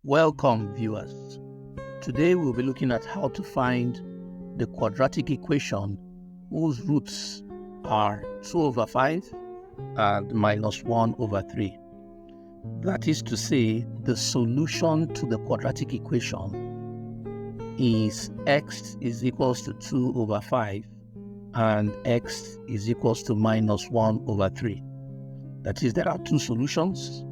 Welcome, viewers. Today we'll be looking at how to find the quadratic equation whose roots are 2 over 5 and minus 1 over 3. That is to say, the solution to the quadratic equation is x is equals to 2 over 5 and x is equals to minus 1 over 3. That is, there are two solutions,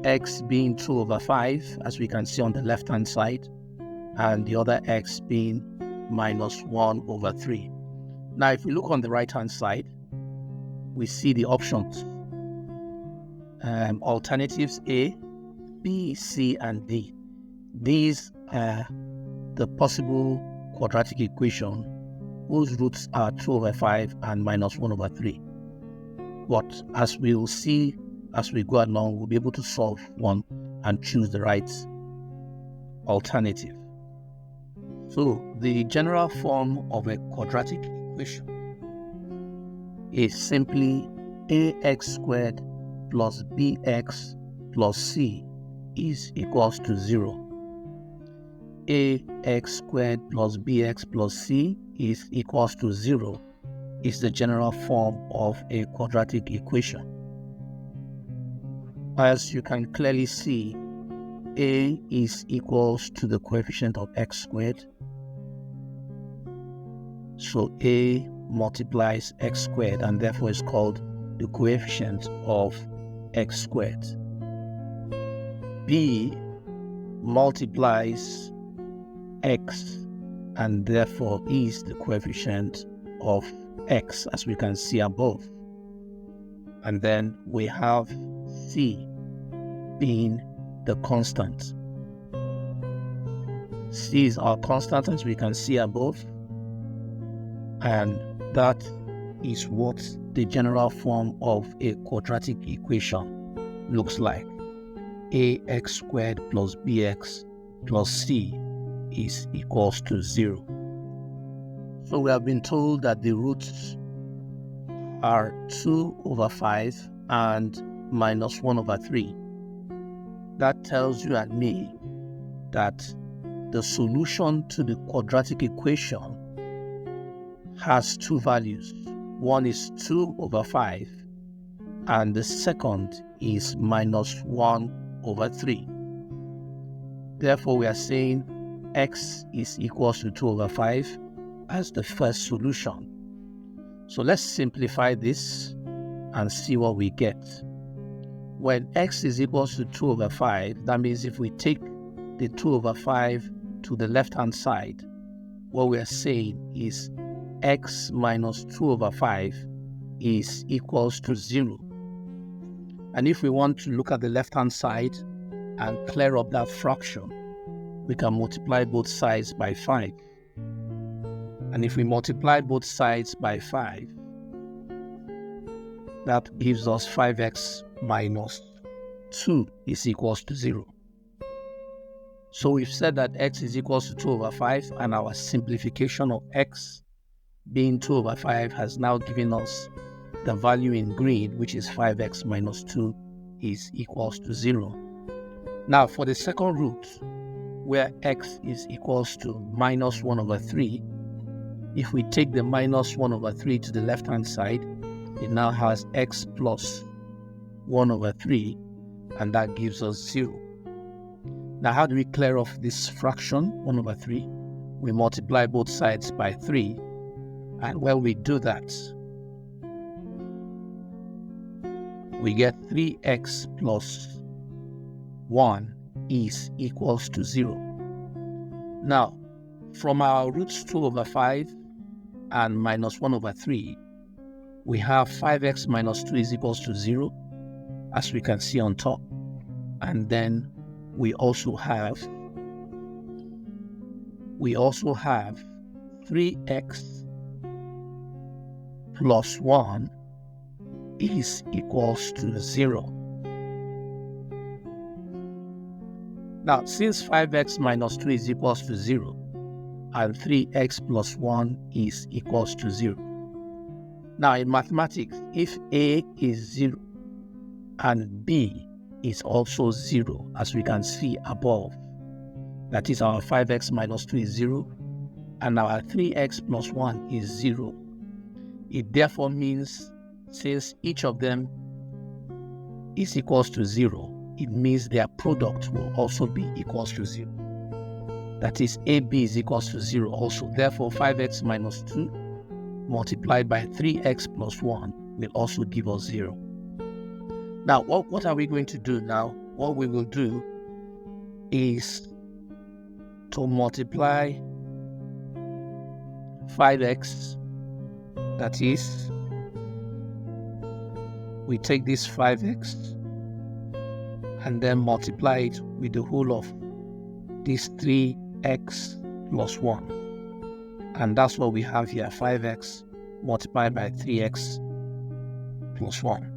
x being 2 over 5, as we can see on the left-hand side, and the other x being minus 1 over 3. Now, if we look on the right-hand side, we see the options. Alternatives A, B, C, and D. These are the possible quadratic equation whose roots are 2 over 5 and minus 1 over 3. But as we'll see as we go along, we'll be able to solve one and choose the right alternative. So the general form of a quadratic equation is simply ax squared plus bx plus c is equals to 0. Ax squared plus bx plus c is equals to 0 is the general form of a quadratic equation. As you can clearly see, a is equals to the coefficient of x squared. So a multiplies x squared and therefore is called the coefficient of x squared. B multiplies x and therefore is the coefficient of x, as we can see above. And then we have c being the constant. C is our constant, as we can see above, and that is what the general form of a quadratic equation looks like. Ax squared plus bx plus c is equals to 0. So we have been told that the roots are 2 over 5 and minus 1 over 3. That tells you and me that the solution to the quadratic equation has two values. One is 2 over 5 and the second is minus 1 over 3. Therefore, we are saying x is equals to 2 over 5 as the first solution. So let's simplify this and see what we get. When x is equals to 2 over 5, that means if we take the 2 over 5 to the left-hand side, what we are saying is x minus 2 over 5 is equals to 0. And if we want to look at the left-hand side and clear up that fraction, we can multiply both sides by 5. And if we multiply both sides by 5, that gives us 5x minus 2 is equals to 0. So we've said that x is equals to 2 over 5, and our simplification of x being 2 over 5 has now given us the value in green, which is 5x minus 2 is equals to 0. Now for the second root, where x is equals to minus 1 over 3, if we take the minus 1 over 3 to the left-hand side, it now has x plus 1 over 3, and that gives us 0. Now, how do we clear off this fraction, 1 over 3? We multiply both sides by 3, and when we do that, we get 3x plus 1 is equals to 0. Now, from our roots 2 over 5 and minus 1 over 3, we have 5x minus 2 is equals to 0, as we can see on top. And then we also have 3x plus 1 is equals to 0. Now, since 5x minus 2 is equals to 0, and 3x plus 1 is equals to 0. Now, in mathematics, if A is 0 and B is also 0, as we can see above. That is, our 5x minus 2 is 0, and our 3x plus 1 is 0. It therefore means, since each of them is equals to 0, it means their product will also be equals to 0. That is, AB is equals to 0 also. Therefore, 5x minus 2 multiplied by 3x plus 1 will also give us 0. Now, what are we going to do now? What we will do is to multiply 5x. That is, we take this 5x and then multiply it with the whole of this 3x plus 1. And that's what we have here, 5x multiplied by 3x plus 1.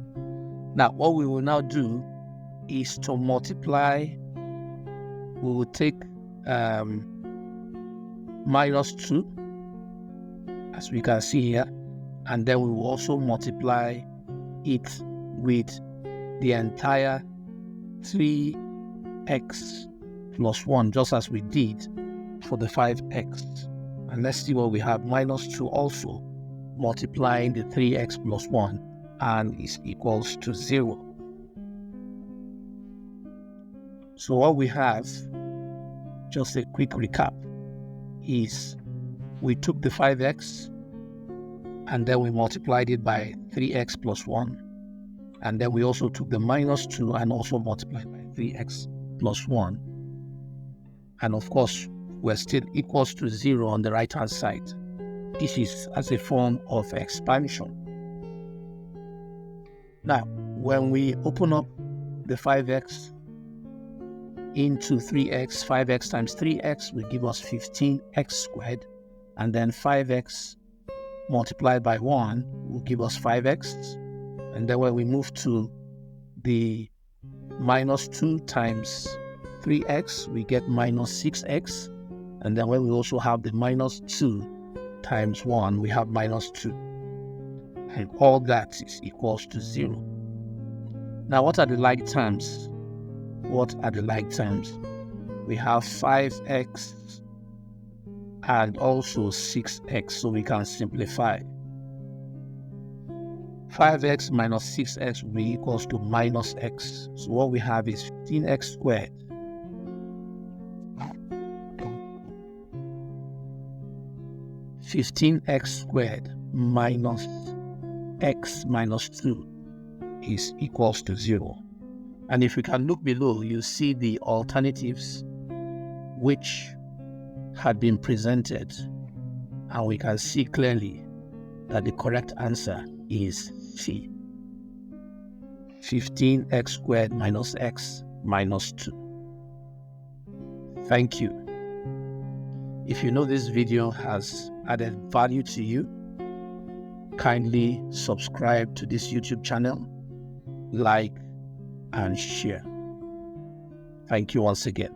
Now, what we will now do is to multiply, we will take minus 2, as we can see here, and then we will also multiply it with the entire 3x plus 1, just as we did for the 5x. And let's see what we have. Minus 2 also multiplying the 3x plus 1 and is equals to 0. So what we have, just a quick recap, is we took the 5x and then we multiplied it by 3x plus 1. And then we also took the minus 2 and also multiplied by 3x plus 1. And of course, we're still equals to 0 on the right-hand side. This is as a form of expansion. Now, when we open up the 5x into 3x, 5x times 3x will give us 15x squared. And then 5x multiplied by 1 will give us 5x. And then when we move to the minus 2 times 3x, we get minus 6x. And then when we also have the minus 2 times 1, we have minus 2. And all that is equals to 0. Now, what are the like terms? What are the like terms? We have 5x and also 6x, so we can simplify. 5x minus 6x will be equals to minus x. So what we have is 15x squared minus x minus 2 is equals to 0. And if we can look below, you see the alternatives which had been presented, and we can see clearly that the correct answer is C. 15x squared minus x minus 2. Thank you. If you know this video has added value to you, kindly subscribe to this YouTube channel, like and share. Thank you once again.